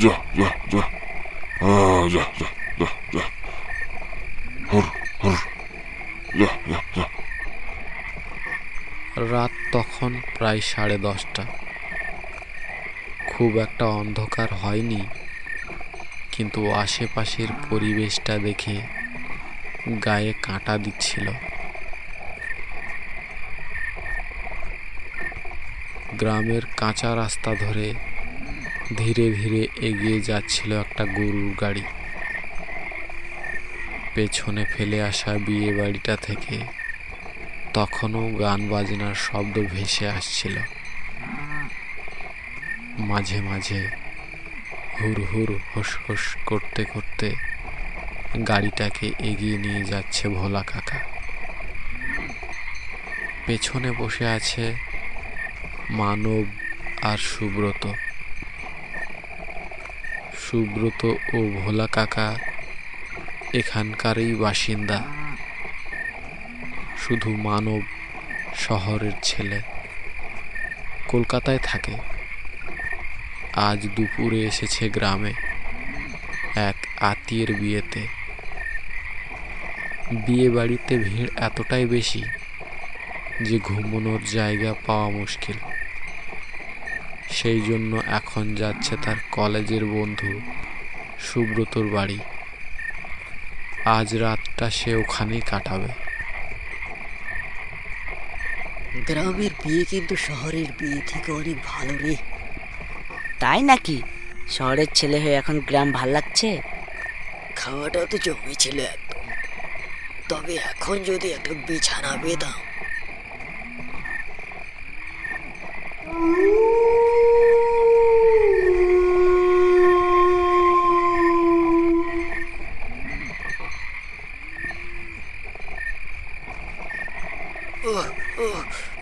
যা যা যা, যা যা যা যা, হুর হুর, যা যা যা। রাত তখন প্রায় 10:30। খুব একটা অন্ধকার হয়নি, কিন্তু আশেপাশের পরিবেশটা দেখে গায়ে কাঁটা দিচ্ছিল। গ্রামের কাঁচা রাস্তা ধরে ধীরে ধীরে এগিয়ে যাচ্ছিল একটা গরুর গাড়ি। পেছনে ফেলে আসা বিয়ে বাড়িটা থেকে তখনও গান বাজনার শব্দ ভেসে আসছিল। মাঝে মাঝে হুর হুর হোস হোস করতে করতে গাড়িটাকে এগিয়ে নিয়ে যাচ্ছে ভোলা কাকা। পেছনে বসে আছে মানব আর সুব্রত। সুব্রত ও ভোলা কাকা এখানকারই বাসিন্দা, শুধু মানব শহরের ছেলে, কলকাতায় থাকে। আজ দুপুরে এসেছে গ্রামে এক আত্মীয়ের বিয়েতে। বিয়ে বাড়িতে ভিড় এতটাই বেশি যে ঘুমানোর জায়গা পাওয়া মুশকিল। সেই জন্য এখন যাচ্ছে তার কলেজের বন্ধু সুব্রতর বাড়ি। আজ রাতটা সে ওখানেই কাটাবে। গ্রামের বিয়ে কিন্তু শহরের বিয়ে থেকে অনেক ভালো রে। তাই নাকি? শহরের ছেলে হয়ে এখন গ্রাম ভাল লাগছে? খাওয়াটাও তো জমেছিল একদম। তবে এখন যদি একটা বিছানা পেতাম। ওহ, ওহ,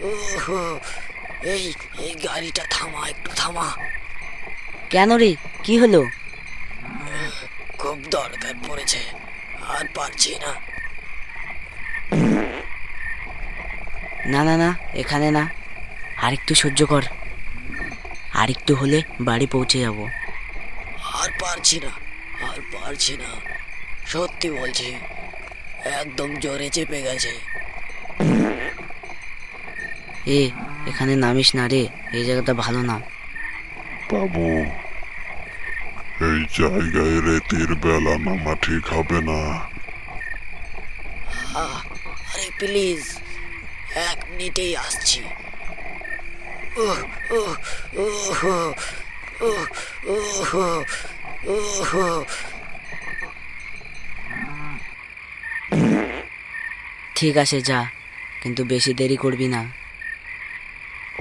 ওহ, এই এই গাড়িটা থামা, একটু থামা। কেন রে, কি হলো? খুব দরকার পড়েছে, আর পারছি না। না না না, এখানে না, আর একটু সহ্য কর। আর একটু হলে বাড়ি পৌঁছে যাব। আর পারছি না, আর পারছি না, সত্যি বলছি, একদম জোরে চেপে গেছে। এখানে নামিস না রে, এই জায়গাটা ভালো না। বাবু, এই জায়গায় রাতের বেলা নামা ঠিক হবে না। আরে প্লিজ, 1 মিনিটেই আসছি। ওহ, ওহ, ওহ, ওহ, ওহ, ওহ। ঠিক আছে যা, কিন্তু বেশি দেরি করবি না।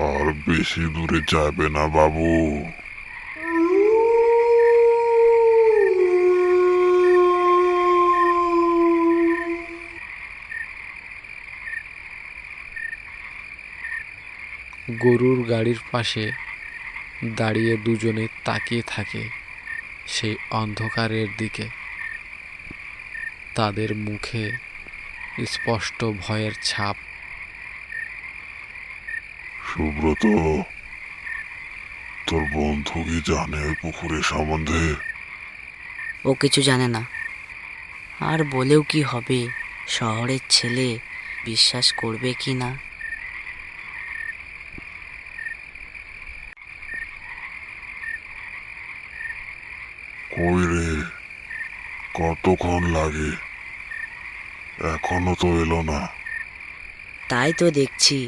আর বেশি দূরে যাবে না বাবু। গরুর গাড়ির পাশে দাঁড়িয়ে দুজনে তাকিয়ে থাকে সেই অন্ধকারের দিকে। তাদের মুখে স্পষ্ট ভয়ের ছাপ। সুব্রত, তোর বন্ধু কি জানে ওই পুকুরের সম্বন্ধে? ও কিছু জানে না, আর বলেও কি হবে? শহরের ছেলে, বিশ্বাস করবে কি না? কই রে, কতক্ষণ লাগে? এখনো তো এলো না। তাই তো দেখছি,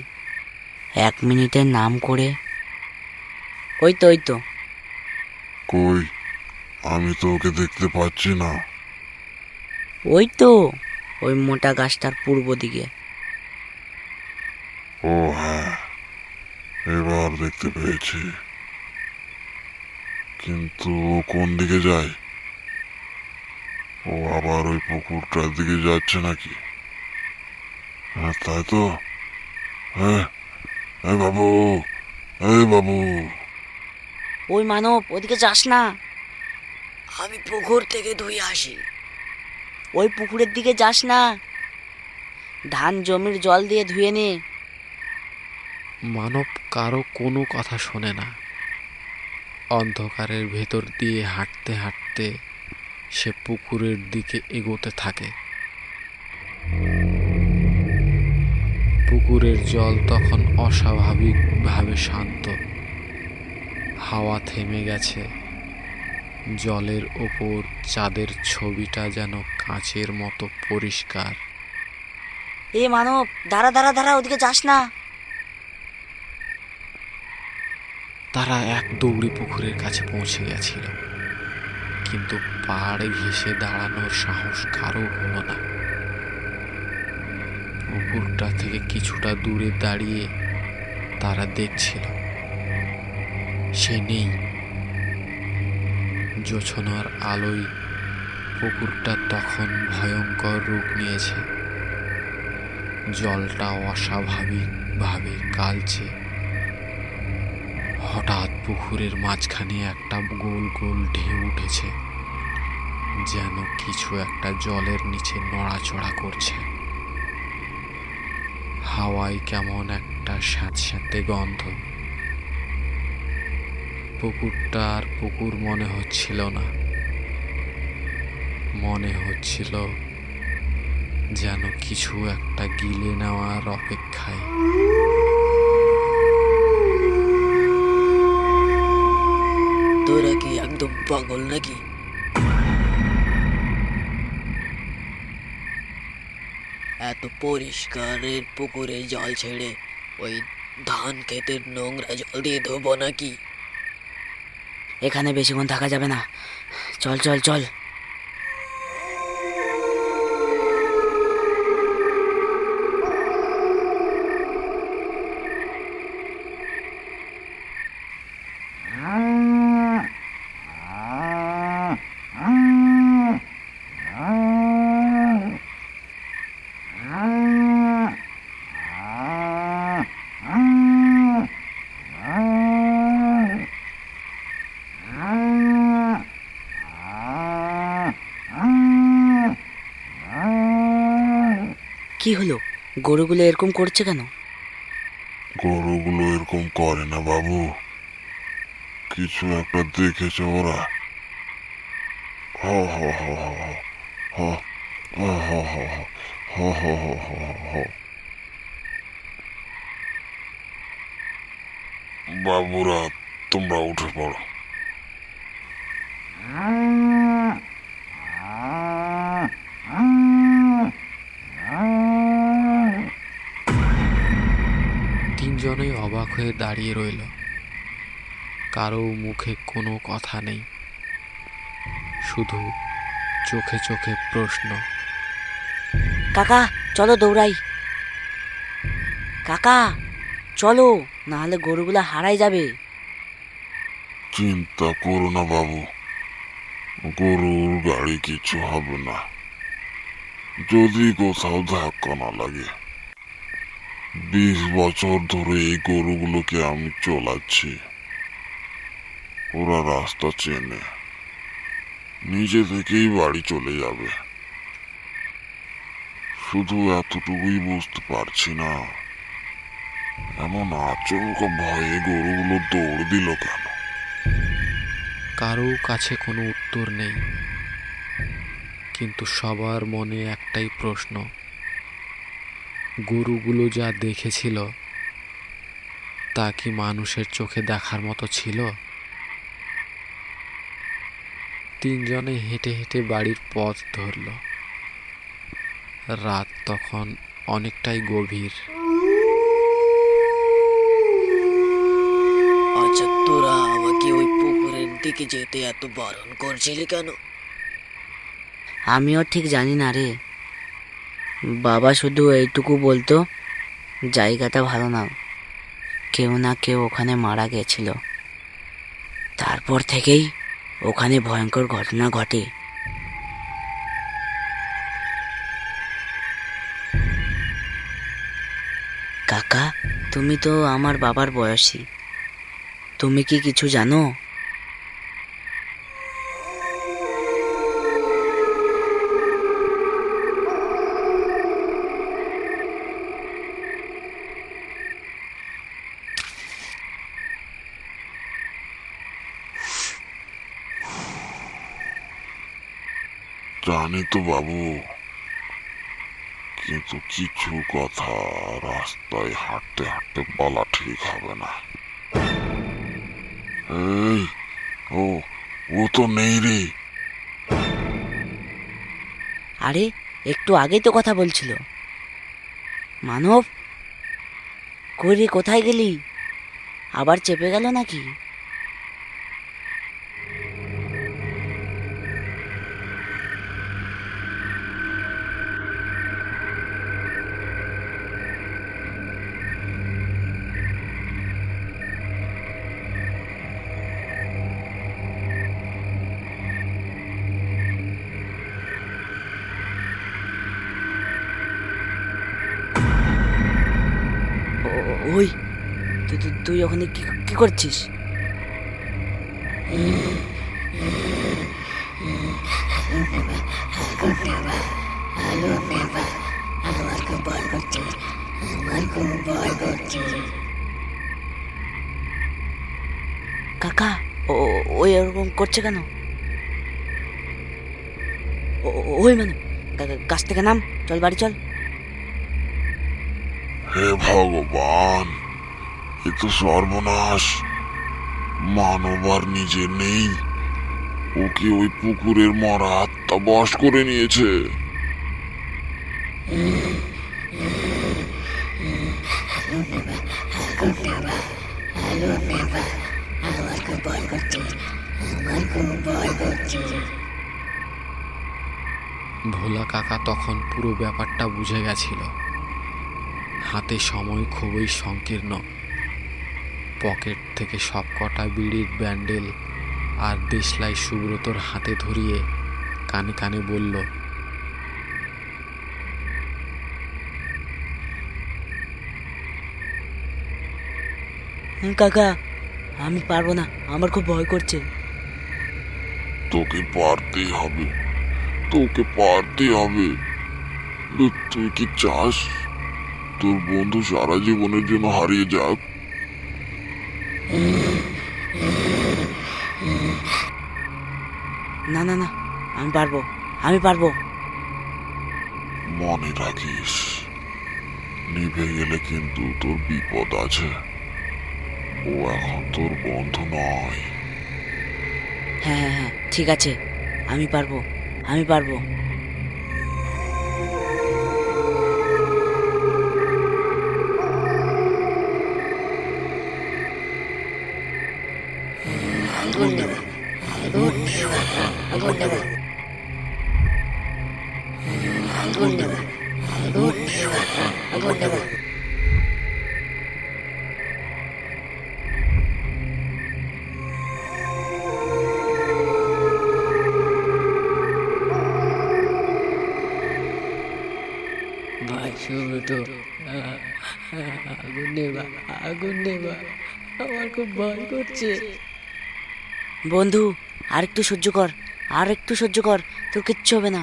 1 মিনিটের নাম করে। ওই তো ওই তো। কই, আমি তো ওকে দেখতে পাচ্ছি না। ওই তো, ওই মোটা গাছটার পূর্ব দিকে। ও হ্যাঁ, এবার দেখতে পেয়েছি। কিন্তু ও কোন দিকে যায়? ও আবার ওই পুকুরটার দিকে যাচ্ছে নাকি? হ্যাঁ তাই তো। হ্যাঁ, এই বাবু, এই বাবু। ওই মানব, ওদিকে যাস না। আমি পুকুর থেকে ধুয়ে আসি। ওই পুকুরের দিকে যাস না, ধান জমির জল দিয়ে ধুয়ে নে। মানব কারো কোনো কথা শোনে না। অন্ধকারের ভেতর দিয়ে হাঁটতে হাঁটতে সে পুকুরের দিকে এগোতে থাকে। পুকুরের জল তখন অস্বাভাবিকভাবে শান্ত। হাওয়া থেমে গেছে। জলের ওপর চাঁদের ছবিটা যেন কাঁচের মতো পরিষ্কার। এ মানব, দাঁড়া দাঁড়া দাঁড়া, ওদিকে যাস না। তারা এক দৌড়ে পুকুরের কাছে পৌঁছে গেছিল, কিন্তু পাড় ঘেঁষে দাঁড়ানোর সাহস কারো হলো না। পুকুরটা থেকে কিছুটা দূরে দাঁড়িয়ে তারা দেখছিল, সে নেই। জোছনার আলোয় পুকুরটা তখন ভয়ঙ্কর রূপ নিয়েছে। জলটা অস্বাভাবিকভাবে কালচে। হঠাৎ পুকুরের মাঝখানে একটা গোল গোল ঢেউ উঠেছে, যেন কিছু একটা জলের নিচে নড়াচড়া করছে। হাওয়ায় কেমন একটা স্যাঁতস্যাঁতে গন্ধ। পুকুরটা আর পুকুর মনে হচ্ছিল না, মনে হচ্ছিল যেন কিছু একটা গিলে নেওয়ার অপেক্ষায়। তোরা কি একদম পাগল নাকি? এত পরিষ্কারের পুকুরে জল ছেড়ে ওই ধান ক্ষেতের নোংরা জল দিয়ে ধোবো নাকি? এখানে বেশিক্ষণ থাকা যাবে না, চল চল চল। কি হলো, গরুগুলো এরকম করছে কেন? গরুগুলো এরকম করে না বাবু, কিছু একটা দেখেছে ওরা। হ হ হ হ হ হ হ হ হ হ হ হ। বাবুরা, তোমরা উঠে পড়ো। তিনজনেই অবাক হয়ে দাঁড়িয়ে রইল। কারো মুখে কোনো কথা নেই, শুধু চোখে চোখে প্রশ্ন। কাকা চলো দৌড়াই। কাকা চলো, না হলে গরুগুলা হারাই যাবে। চিন্তা করো না বাবু, গরুর গাড়ি কিছু হবে না, যদি কোথাও ধাক্কা না লাগে। 20 বছর ধরে এই গরুগুলোকে আমি চলাচ্ছি, ওরা রাস্তা চেনে, নিজে থেকেই বাড়ি চলে যাবে। শুধু এতটুকুই বুঝতে পারছি না, এমন আচমকা ভয়ে গরুগুলো দৌড় দিল কেন? কারো কাছে কোনো উত্তর নেই, কিন্তু সবার মনে একটাই প্রশ্ন, গরুগুলো যা দেখেছিল তা কি মানুষের চোখে দেখার মতো ছিল? তিনজনে হেঁটে হেঁটে বাড়ির পথ ধরল। রাত তখন অনেকটাই গভীর। আচ্ছা, তোরা আমাকে ওই পুকুরের দিকে যেতে এত বারণ করছিলি কেন? আমিও ঠিক জানি না রে, বাবা শুধু এইটুকু বলতো, জায়গাটা ভালো না, কেউ না কেউ ওখানে মারা গেছিল। তারপর থেকেই ওখানে ভয়ঙ্কর ঘটনা ঘটে। কাকা, তুমি তো আমার বাবার বয়সী, তুমি কি কিছু জানো? জানি তো বাবু, কিন্তু কিছু কথা রাস্তায় হাঁটতে হাঁটতে বলা ঠিক হবে না। এই, ও ও তো নেই রে। আরে একটু আগেই তো কথা বলছিল। মানব, কই রে, কোথায় গেলি? আবার চেপে গেল নাকি? ওই, তুই ওখানে কি করছিস? কাকা, ওই এরকম করছে কেন? ওই মানে গাছ থেকে নাম, চল বাড়ি চল। হে ভগবান, এ তো সর্বনাশ। মানব আর নিজে নেই, ওকে ওই পুকুরের মরা আত্মা বশ করে নিয়েছে। ভোলা কাকা তখন পুরো ব্যাপারটা বুঝে গেছিল। হাতে সময় খুবই সংকীর্ণ। পকেট থেকে সবকটা বিড়ির ব্যান্ডেল আর দেশলাই সুব্রতর হাতে ধরিয়ে কানে কানে বলল, কাকা, আমি পারবো না, আমার খুব ভয় করছে। তোকে পারতেই হবে, তোকে পারতেই হবে। তুই কি চাস তোর বন্ধু সারা জীবনের জন্য হারিয়ে যাক? না না না, আমি পারবো, আমি পারবো। মনে রাখিস, নিভে গেলে কিন্তু তোর বিপদ আছে। ও এখন তোর বন্ধু নয়। হ্যাঁ হ্যাঁ হ্যাঁ, ঠিক আছে, আমি পারবো, আমি পারবো। ভাই সুব্রত, আগুন নেবা, আগুন নেবা, আমার খুব ভয় করছে। বন্ধু, আর একটু সহ্য কর, আর একটু সহ্য কর, তোর কিচ্ছু হবে না।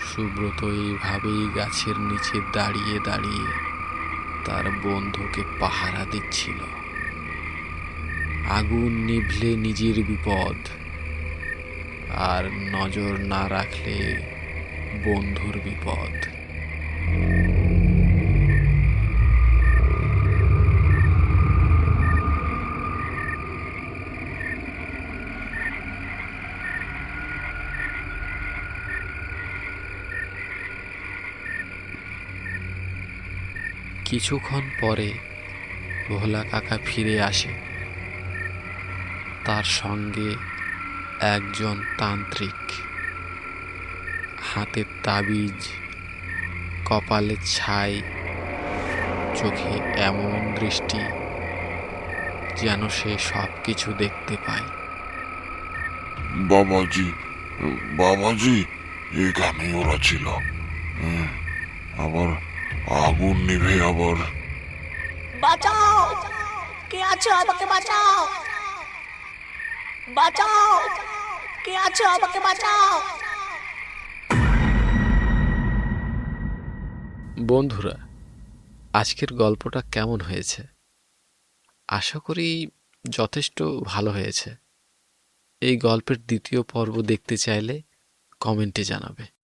সুব্রত এইভাবেই গাছের নিচে দাঁড়িয়ে দাঁড়িয়ে তার বন্ধুকে পাহারা দিচ্ছিল। আগুন নিভলে নিজের বিপদ, আর নজর না রাখলে বন্ধুর বিপদ। কিছুক্ষণ পরে ভোলা কাকা ফিরে আসে। তার সঙ্গে একজন তান্ত্রিক। হাতের তাবিজ, কপালে ছাই, চোখে এমন দৃষ্টি যেন সে সব কিছু দেখতে পায়। বাবাজি, বাবাজি, এখানেই ওরা ছিল। আবার আগুন নিভে আবার। বাঁচাও, কে আছো, আমাকে বাঁচাও, বাঁচাও, কে আছো, আমাকে বাঁচাও। বন্ধুরা, আজকের গল্পটা কেমন হয়েছে আশা করি যথেষ্ট ভালো হয়েছে। এই গল্পের দ্বিতীয় পর্ব দেখতে চাইলে কমেন্টে জানাবে।